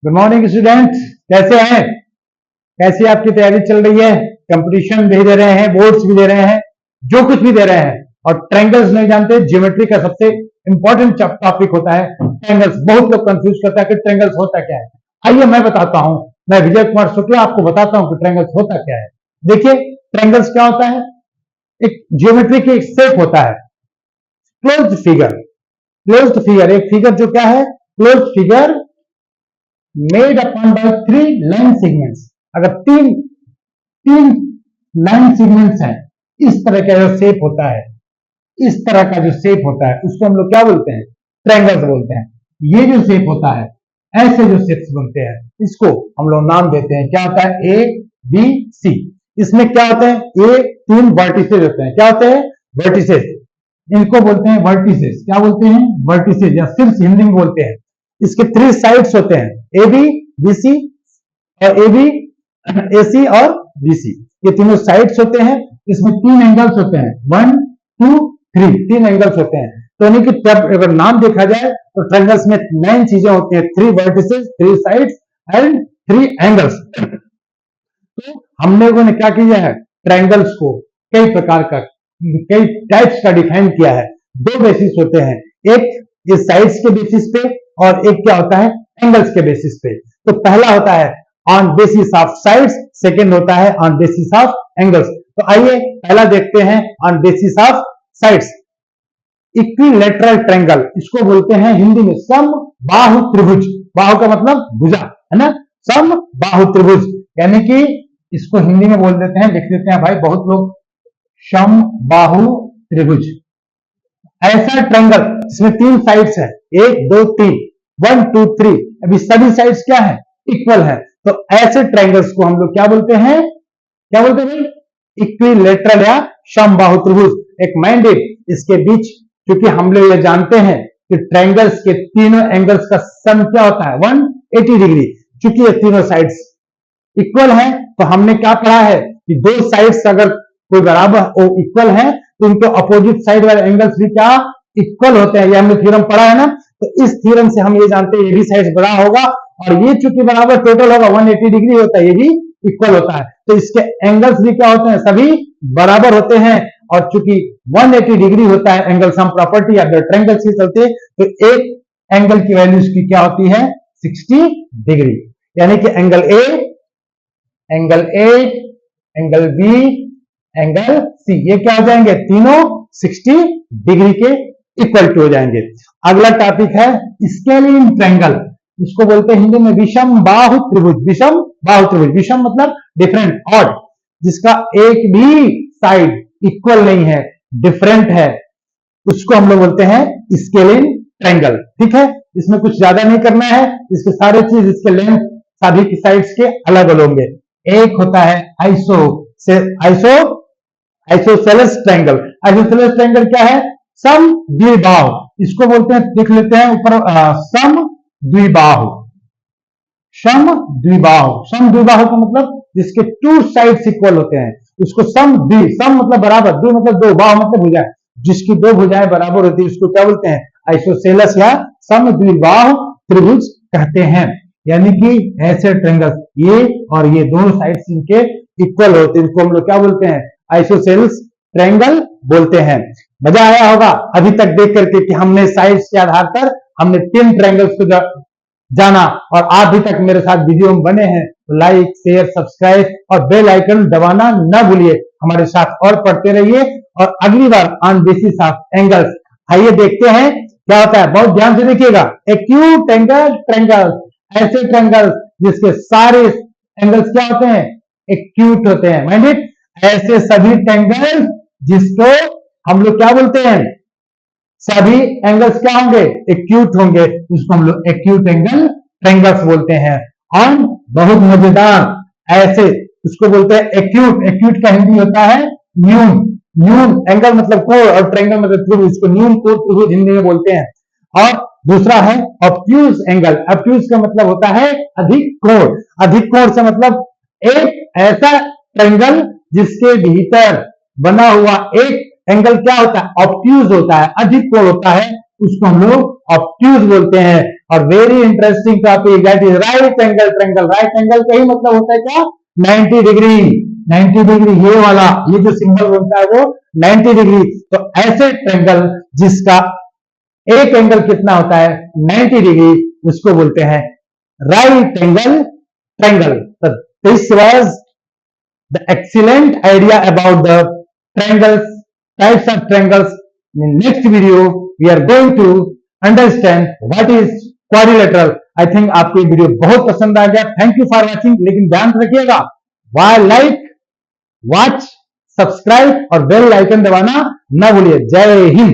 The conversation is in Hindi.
गुड मॉर्निंग स्टूडेंट, कैसे हैं? कैसी आपकी तैयारी चल रही है? कंपटीशन भी दे रहे हैं, बोर्ड्स भी दे रहे हैं, जो कुछ भी दे रहे हैं। और ट्रायंगल्स नहीं जानते, ज्योमेट्री का सबसे इंपॉर्टेंट टॉपिक होता है ट्रायंगल्स। बहुत लोग कंफ्यूज करता है कि ट्रायंगल्स होता क्या है। आइए मैं बताता हूं, मैं विजय कुमार शुक्ला आपको बताता हूं कि ट्रायंगल्स होता क्या है। देखिए ट्रायंगल्स क्या होता है, एक ज्योमेट्री की एक शेप होता है, क्लोज्ड फिगर। क्लोज्ड फिगर एक फिगर जो क्या है, closed figure made upon by three line segments. अगर तीन लाइन सेगमेंट्स हैं, इस तरह का जो शेप होता है, इस तरह का जो शेप होता है उसको हम लोग क्या बोलते हैं? ट्रायंगल्स बोलते हैं। ये जो शेप होता है, ऐसे जो शेप्स बनते हैं, इसको हम लोग नाम देते हैं, क्या होता है? A B C. इसमें क्या होते हैं? ए तीन वर्टिसेस होते हैं। क्या होते हैं? वर्टिसेस। इनको बोलते हैं वर्टिसेस। क्या बोलते हैं? वर्टिसेस, या सिर्फ हिंदी में बोलते हैं। इसके थ्री साइड्स होते हैं, ए बी बी सी, और ए बी ए सी और बी सी। ये तीनों साइड्स होते हैं। इसमें तीन एंगल्स होते हैं, 1 2 3, तीन एंगल्स होते हैं। तो यानी कि जब अगर नाम देखा जाए तो ट्रायंगल्स में 9 चीजें होती हैं, 3 वर्टिसेस, 3 साइड्स एंड 3 एंगल्स। तो हम लोगों ने क्या किया है, ट्रायंगल्स को कई प्रकार का, कई टाइप्स का डिफाइन किया है। दो बेसिस होते हैं, एक इस साइड्स के बेसिस पे और एक क्या होता है, एंगल्स के बेसिस पे। तो पहला होता है on basis of sides, second होता है ऑन बेसिस ऑफ एंगल्स। तो आइए पहला देखते हैं on basis of sides. Equilateral triangle, इसको बोलते हैं हिंदी में समबाहु त्रिभुज। बाहु का मतलब भुजा है ना, समबाहु त्रिभुज। यानी कि इसको हिंदी में बोल देते हैं, लिख देते हैं भाई बहुत लोग, समबाहु त्रिभुज। ऐसा ट्रायंगल जिसमें 3 साइड्स है, 1 2 3, 1 2 3। अभी सभी साइड्स क्या है? इक्वल है। तो ऐसे ट्रायंगल्स को हम लोग क्या बोलते हैं? क्या बोलते हैं भाई? इक्विलैटरल या समबाहु त्रिभुज। एक माइंडेड, इसके बीच, क्योंकि हम लोग ये जानते हैं कि ट्रायंगल्स के तीनों एंगल्स का सम क्या होता है? 180 डिग्री। क्योंकि ये तीनों साइड्स इक्वल है, तो हमने क्या पढ़ा है कि दो साइड्स अगर कोई बराबर इक्वल है तो उनको अपोजिट साइड वाले एंगल्स भी क्या इक्वल होते हैं। ये हमने थ्योरम पढ़ा है ना। तो इस थ्योरम से हम ये जानते हैं ये भी साइड बड़ा होगा और ये चूंकि बराबर टोटल होगा 180 डिग्री होता है, ये भी इक्वल होता है। तो इसके एंगल्स भी क्या होते हैं? सभी बराबर होते हैं। और चूंकि 180 डिग्री होता है angle sum property of the triangle से चलते, तो एक एंगल की वैल्यू इसकी क्या होती है? 60 डिग्री। यानी कि angle A, angle B, angle C, ये क्या हो जाएंगे? तीनों 60 डिग्री के इक्वल टू हो जाएंगे। अगला टॉपिक है स्केलिन ट्रायंगल। इसको बोलते हैं हिंदी में विषम बाहु त्रिभुज। विषम बाहु त्रिभुज, विषम मतलब डिफरेंट, ऑड, जिसका एक भी साइड इक्वल नहीं है, डिफरेंट है, उसको हम लोग बोलते हैं स्केलिन ट्रायंगल। ठीक है, इसमें कुछ ज्यादा नहीं करना है, इसके सारे चीज, इसके लेंथ सभी की साइड्स के अलग अलग होंगे। एक होता है आइसोसेलेस ट्रायंगल। आइसोसेलेस ट्रायंगल क्या है? सम द्विबाहु, इसको बोलते हैं, लिख लेते हैं ऊपर, सम द्विबाहु। सम द्विबाहु, सम द्विबाहु का मतलब जिसके 2 साइड्स इक्वल होते हैं उसको सम मतलब बराबर, द्वि मतलब दो, बाहु मतलब भुजा, जिसकी 2 भुजाएं बराबर होती है उसको क्या बोलते हैं? आइसोसेलेस या सम द्विबाहु त्रिभुज कहते हैं। यानी कि ऐसे ट्रायंगल ये और ये दोनों साइड्स इनके इक्वल होते हैं, इनको हम लोग क्या बोलते हैं? आइसोसेलेस ट्रायंगल बोलते हैं। मजा आया होगा अभी तक देख करके कि हमने साइड्स के आधार पर हमने 3 ट्रायंगल्स को जाना, और आप भी तक मेरे साथ वीडियो में बने हैं तो लाइक शेयर सब्सक्राइब और बेल आइकन दबाना ना भूलिए। हमारे साथ और पढ़ते रहिए, और अगली बार ऑन बेसिस ऑफ एंगल्स। आइए देखते हैं क्या होता है, बहुत ध्यान से देखिएगा। एक्यूट एंगल ट्रायंगल, ऐसे ट्रायंगल जिसके सारे एंगल्स क्या होते हैं? एक्यूट होते हैं। माइंडेड, ऐसे सभी ट्रायंगल जिसको हम लोग क्या बोलते हैं? सभी एंगल्स क्या होंगे? एक्यूट होंगे, उसको हम लोग एक्यूट एंगल ट्रायंगल्स बोलते हैं। और बहुत मजेदार ऐसे उसको बोलते हैं एक्यूट। एक्यूट का हिंदी होता है न्यून। न्यून एंगल मतलब कोण और ट्रायंगल मतलब त्रिभुज, इसको न्यून कोण त्रिभुज हिंदी में बोलते हैं। और दूसरा है ऑब्ट्यूज एंगल। ऑब्ट्यूज का मतलब होता है अधिक कोण। अधिक कोण से मतलब एक ऐसा ट्रायंगल जिसके भीतर बना हुआ एक एंगल क्या होता है? ऑब्ट्यूज होता है, अधिक कोण होता है, उसको हम लोग ऑब्ट्यूज बोलते हैं। और very interesting topic that is right angle triangle. Right angle का ही मतलब होता है क्या? 90 डिग्री। 90 डिग्री ये वाला, ये जो सिंबल बनता है वो 90 डिग्री। तो ऐसे ट्रायंगल जिसका एक एंगल कितना होता है? 90 डिग्री, उसको बोलते हैं राइट एंगल ट्रायंगल। तो this was the excellent idea about the triangles, types of triangles. In next video we are going to understand what is quadrilateral. I think आपको ये वीडियो बहुत पसंद आ गया। Thank you for watching. लेकिन ध्यान रखिएगा, लाइक, वॉच, सब्सक्राइब और बेल आइकन दबाना ना भूलिए। जय हिंद।